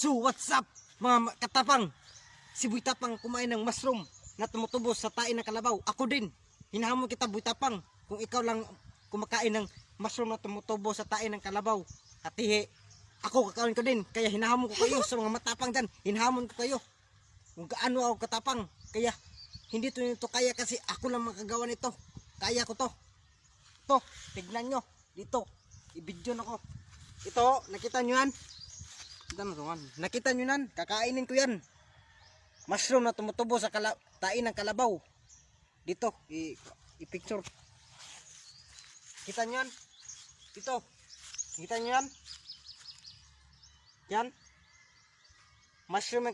So what's up mga katapang? Si Boy Tapang kumain ng mushroom na tumutubos sa tae ng kalabaw. Ako din. Hinahamon kita Boy Tapang. Kung ikaw lang kumakain ng mushroom na tumutubo sa tae ng kalabaw at tihi, ako kakain ko din. Kaya hinahamon ko kayo sa mga matapang dyan. Hinahamon ko kayo. Kung gaano ako katapang. Kaya hindi to nito kaya kasi ako lang makagawa nito. Kaya ko to. Ito, tignan nyo. Dito, i-video na ko. Ito, nakita nyo yan? Nakita nyo yan? Kakainin ko yan. Mushroom na tumutubo sa tae ng kalabaw. Dito, i-picture. Kita nyo yan? Dito. Kita nyo yan? Yan. Mushroom na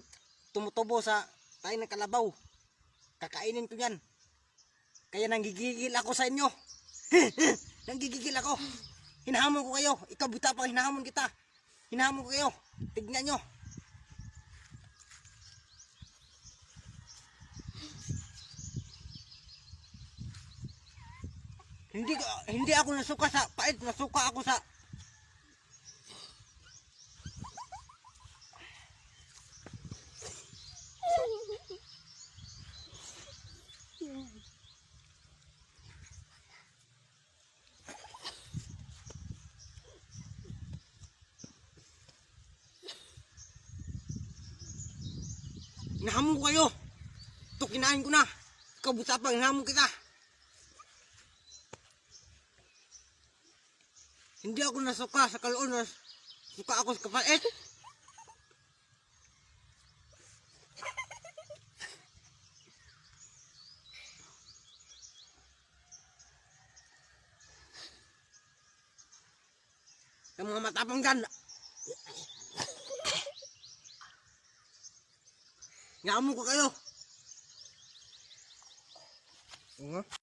tumutubo sa tae ng kalabaw. Kakainin ko yan. Kaya nanggigigil ako sa inyo. Nanggigigil ako. Hinahamon ko kayo. Ikaw Boy Tapang, hinahamon kita. Hinahamon ko kayo. Tignan nyo. Hindi ako nasuka sa pait, nasuka ako sa hinahamon ko kayo. Ito kinain ko na. Ikaw Boy Tapang, hinahamon kita. Hindi ako nasuka sa kaloon, suka ako sa kapait. Yung mga matapang dyan. Hinahamon ko kayo.